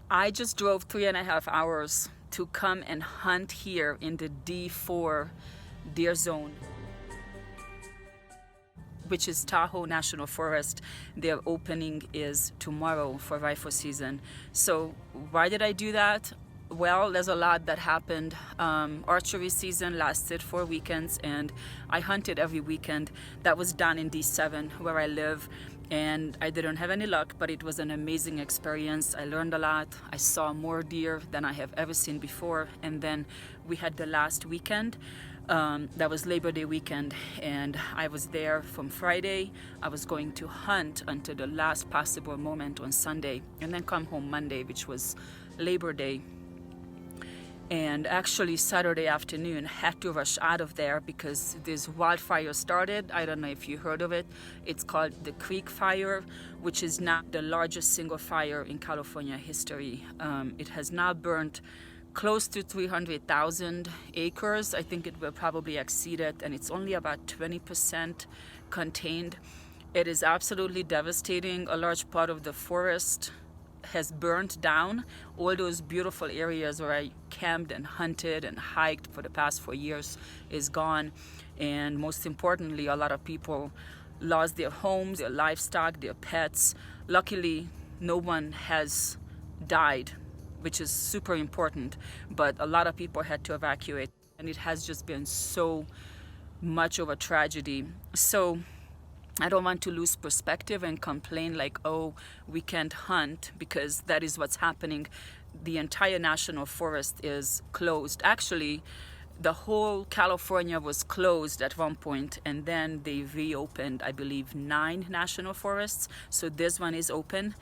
I just drove 3.5 hours to come and hunt here in the D4 deer zone, which is Tahoe National Forest. Their opening is tomorrow for rifle season. So why did I do that? Well, there's a lot that happened. Archery season lasted 4 weekends, and I hunted every weekend. That was done in D7 where I live, and I didn't have any luck, but it was an amazing experience. I learned a lot. I saw more deer than I have ever seen before. And then we had the last weekend. That was Labor Day weekend, and I was there from Friday. I was going to hunt until the last possible moment on Sunday, and then come home Monday, which was Labor Day. And actually Saturday afternoon had to rush out of there because this wildfire started. I don't know if you heard of it. It's called the Creek Fire, which is now the largest single fire in California history. It has now burned close to 300,000 acres. I think it will probably exceed it, and it's only about 20% contained. It is absolutely devastating. A large part of the forest has burned down. All those beautiful areas where I camped and hunted and hiked for the past 4 years is gone. And most importantly, a lot of people lost their homes, their livestock, their pets. Luckily, no one has died, which is super important, but a lot of people had to evacuate, and it has just been so much of a tragedy. So I don't want to lose perspective and complain like, oh, we can't hunt, because that is what's happening. The entire national forest is closed. Actually, the whole California was closed at one point, and then they reopened, I believe, 9 national forests. So this one is open.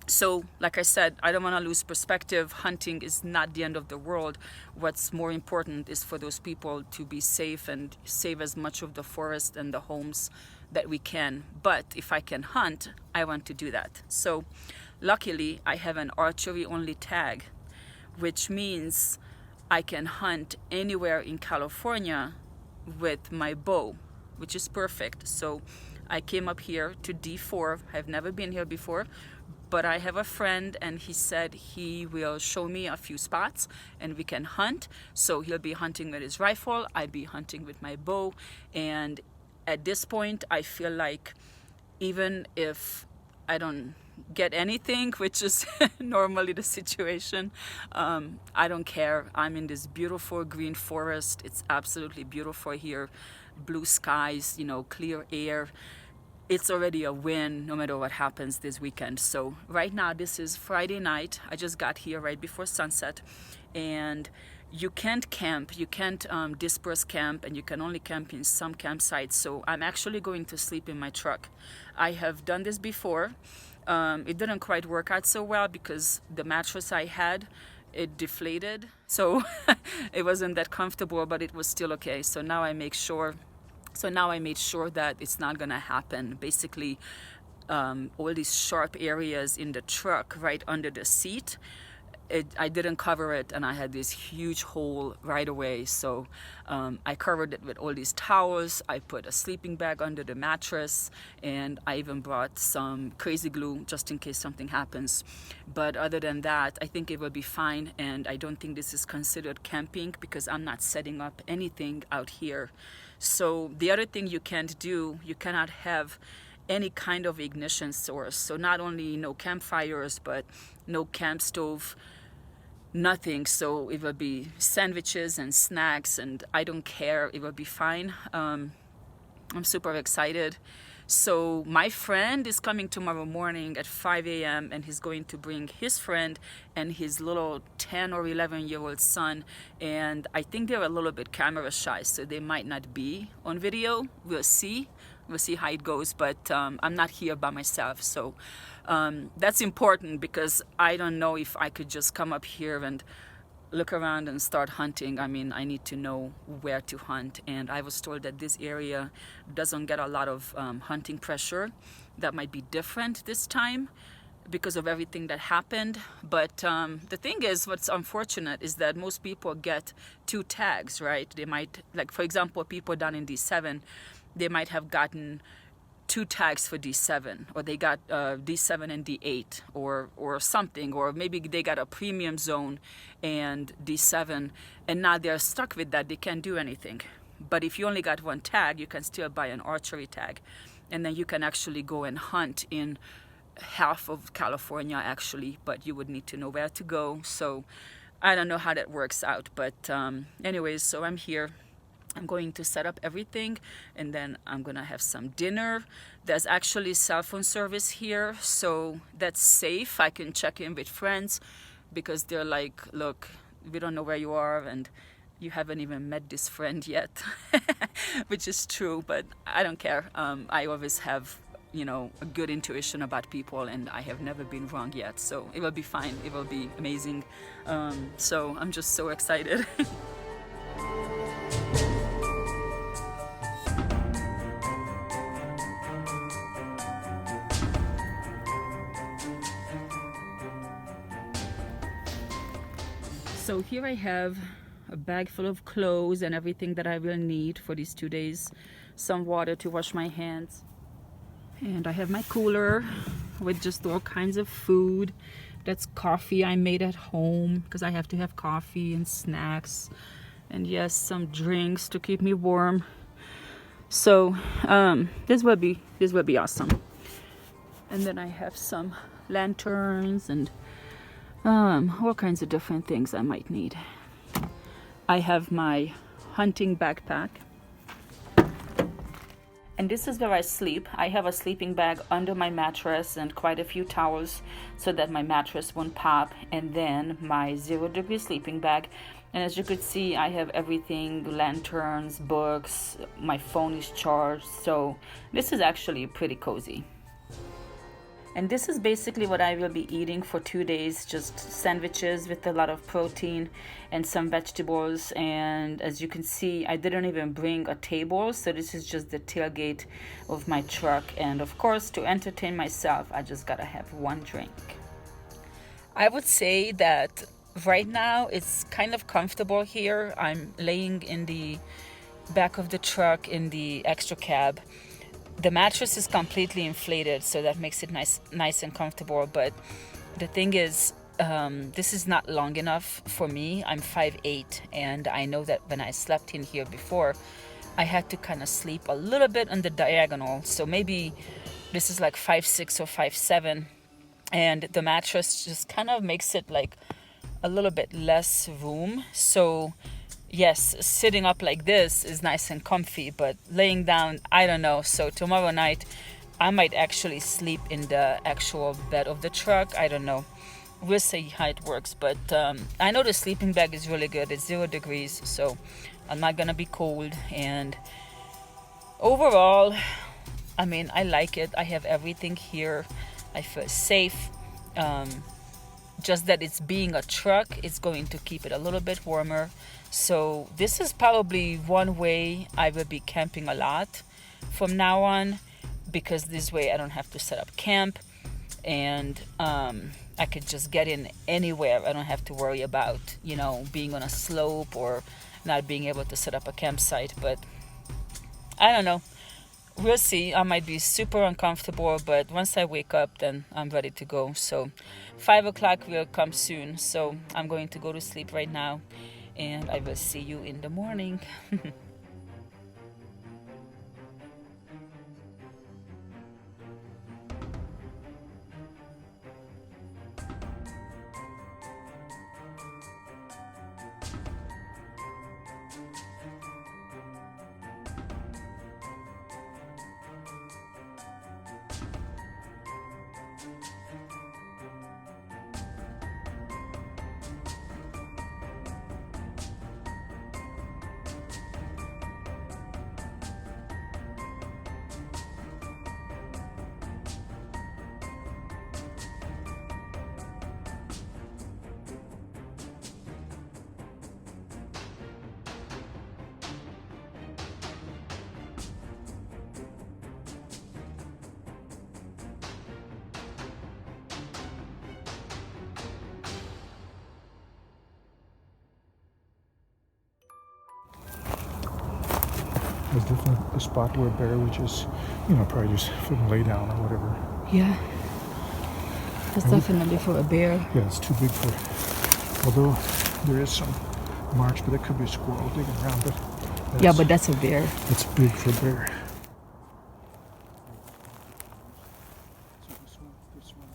So, like I said, I don't want to lose perspective. Hunting is not the end of the world. What's more important is for those people to be safe and save as much of the forest and the homes that we can. But if I can hunt, I want to do that. So, luckily, I have an archery-only tag, which means I can hunt anywhere in California with my bow, which is perfect. So, I came up here to D4. I've never been here before, but I have a friend, and he said he will show me a few spots and we can hunt. So he'll be hunting with his rifle, I'll be hunting with my bow. And at this point, I feel like even if I don't get anything, which is normally the situation, I don't care. I'm in this beautiful green forest. It's absolutely beautiful here. Blue skies, clear air. It's already a win no matter what happens this weekend. So right now, this is Friday night. I just got here right before sunset, and you can't camp, you can't disperse camp, and you can only camp in some campsites. So I'm actually going to sleep in my truck. I have done this before. It didn't quite work out so well because the mattress I had, it deflated. So it wasn't that comfortable, but it was still okay. So now I made sure that it's not gonna happen. Basically, all these sharp areas in the truck right under the seat, I didn't cover it, and I had this huge hole right away. So I covered it with all these towels. I put a sleeping bag under the mattress, and I even brought some crazy glue just in case something happens. But other than that, I think it will be fine, and I don't think this is considered camping because I'm not setting up anything out here. So the other thing you can't do, you cannot have any kind of ignition source. So not only no campfires, but no camp stove, nothing. So it will be sandwiches and snacks, and I don't care. It will be fine. I'm super excited. So my friend is coming tomorrow morning at 5 a.m. and he's going to bring his friend and his little 10 or 11-year-old son. And I think they're a little bit camera shy, so they might not be on video. We'll see. We'll see how it goes, but I'm not here by myself. So that's important because I don't know if I could just come up here and look around and start hunting. I mean, I need to know where to hunt, and I was told that this area doesn't get a lot of hunting pressure. That might be different this time because of everything that happened. But the thing is, what's unfortunate is that most people get 2 tags, right? They might, like for example, people down in D7, they might have gotten 2 tags for D7, or they got D7 and D8, or something, or maybe they got a premium zone and D7, and now they're stuck with that. They can't do anything. But if you only got 1 tag, you can still buy an archery tag, and then you can actually go and hunt in half of California actually, but you would need to know where to go. So I don't know how that works out, but anyways, so I'm here. I'm going to set up everything, and then I'm gonna have some dinner. There's actually cell phone service here, so that's safe. I can check in with friends because they're like, look, we don't know where you are, and you haven't even met this friend yet, which is true, but I don't care. I always have, you know, a good intuition about people, and I have never been wrong yet, so it will be fine. It will be amazing. So I'm just so excited. So here I have a bag full of clothes and everything that I will need for these 2 days. Some water to wash my hands. And I have my cooler with just all kinds of food. That's coffee I made at home because I have to have coffee and snacks. And yes, some drinks to keep me warm. So this will be awesome. And then I have some lanterns and all kinds of different things I might need. I have my hunting backpack, and this is where I sleep. I have a sleeping bag under my mattress and quite a few towels so that my mattress won't pop, and then my 0-degree sleeping bag. And as you could see, I have everything, lanterns, books, my phone is charged, so this is actually pretty cozy. And this is basically what I will be eating for 2 days, just sandwiches with a lot of protein and some vegetables. And as you can see, I didn't even bring a table, so this is just the tailgate of my truck. And of course, to entertain myself, I just gotta have 1 drink. I would say that right now it's kind of comfortable here. I'm laying in the back of the truck in the extra cab. The mattress is completely inflated, so that makes it nice and comfortable. But the thing is, this is not long enough for me. I'm 5'8", and I know that when I slept in here before, I had to kind of sleep a little bit on the diagonal. So maybe this is like 5'6" or 5'7", and the mattress just kind of makes it like a little bit less room. So yes, sitting up like this is nice and comfy, but laying down, I don't know. So tomorrow night, I might actually sleep in the actual bed of the truck. I don't know. We'll see how it works. But I know the sleeping bag is really good. It's 0 degrees, so I'm not gonna be cold. And overall, I mean, I like it. I have everything here. I feel safe. Just that it's being a truck, it's going to keep it a little bit warmer. So this is probably one way I will be camping a lot from now on, because this way I don't have to set up camp, and I could just get in anywhere. I don't have to worry about, you know, being on a slope or not being able to set up a campsite. But I don't know. We'll see. I might be super uncomfortable, but once I wake up, then I'm ready to go. So 5 o'clock will come soon. So I'm going to go to sleep right now, and I will see you in the morning. There's definitely a spot where a bear would just, probably just lay down or whatever. Yeah. That's definitely for a bear. Yeah, it's too big for, although there is some marks, but it could be a squirrel digging around. But that's a bear. It's big for a bear. So this one.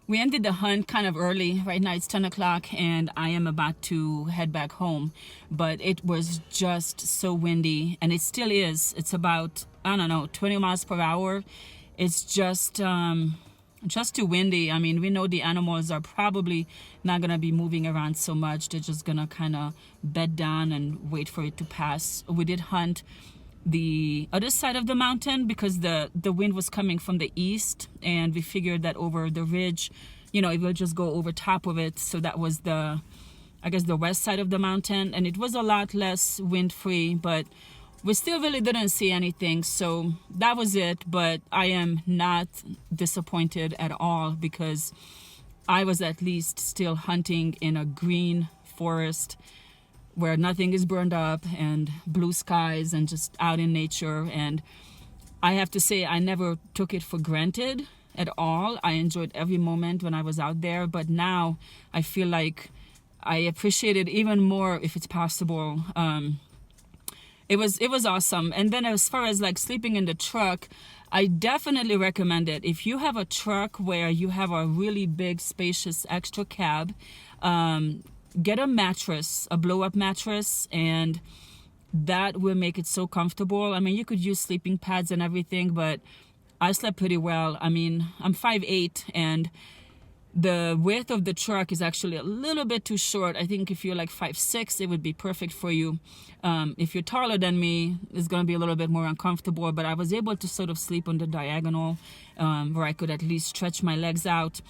We ended the hunt kind of early. Right now it's 10 o'clock and I am about to head back home. But it was just so windy, and it still is. It's about, 20 miles per hour. It's just too windy. I mean, we know the animals are probably not going to be moving around so much. They're just going to kind of bed down and wait for it to pass. We did hunt the other side of the mountain because the wind was coming from the east, and we figured that over the ridge, it will just go over top of it. So that was the west side of the mountain, and it was a lot less wind free, but we still really didn't see anything. So that was it. But I am not disappointed at all because I was at least still hunting in a green forest where nothing is burned up and blue skies and just out in nature. And I have to say, I never took it for granted at all. I enjoyed every moment when I was out there, but now I feel like I appreciate it even more if it's possible. It was awesome. And then as far as like sleeping in the truck, I definitely recommend it. If you have a truck where you have a really big, spacious extra cab, get a mattress, a blow-up mattress, and that will make it so comfortable. I mean, you could use sleeping pads and everything, but I slept pretty well. I mean, I'm 5'8", and the width of the truck is actually a little bit too short. I think if you're like 5'6", it would be perfect for you. If you're taller than me, it's going to be a little bit more uncomfortable, but I was able to sort of sleep on the diagonal where I could at least stretch my legs out.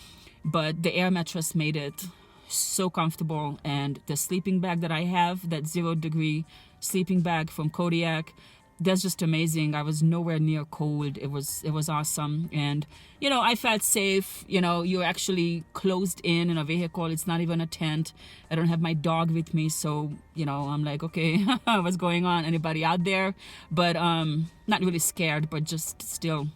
But the air mattress made it so comfortable, and the sleeping bag that I have, that 0 degree sleeping bag from Kodiak, that's just amazing. I was nowhere near cold. It was awesome. And I felt safe. You're actually closed in a vehicle. It's not even a tent. I don't have my dog with me, so I'm like, okay, what's going on? Anybody out there? But not really scared, but just still,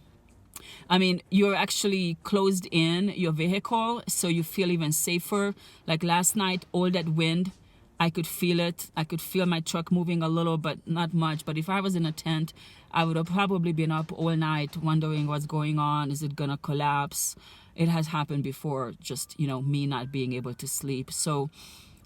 I mean, you're actually closed in your vehicle, so you feel even safer. Like last night, all that wind, I could feel it. I could feel my truck moving a little, but not much. But if I was in a tent, I would have probably been up all night wondering what's going on. Is it gonna collapse? It has happened before, just, me not being able to sleep. So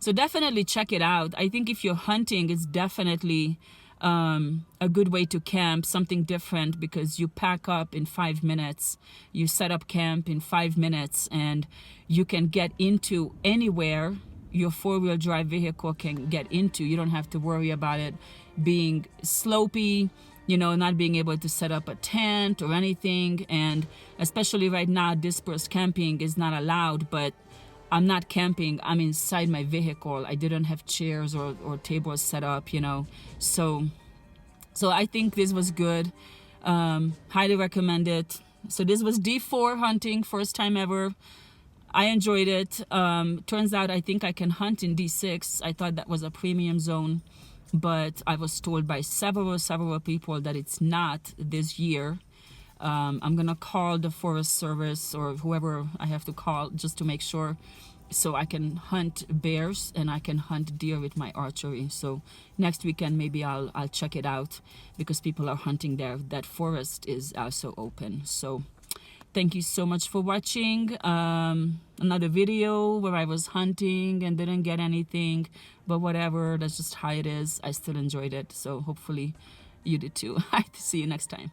definitely check it out. I think if you're hunting, it's definitely a good way to camp, something different, because you pack up in 5 minutes, you set up camp in 5 minutes, and you can get into anywhere your 4-wheel drive vehicle can get into. You don't have to worry about it being slopey, not being able to set up a tent or anything. And especially right now, dispersed camping is not allowed, but I'm not camping. I'm inside my vehicle. I didn't have chairs or tables set up, So I think this was good. Highly recommend it. So this was D4 hunting, first time ever. I enjoyed it. Turns out I think I can hunt in D6. I thought that was a premium zone, but I was told by several people that it's not this year. I'm gonna call the Forest Service or whoever I have to call just to make sure, so I can hunt bears and I can hunt deer with my archery. So next weekend maybe I'll check it out, because people are hunting there. That forest is also open. So thank you so much for watching another video where I was hunting and didn't get anything, but whatever, that's just how it is. I still enjoyed it, so hopefully you did too. See you next time.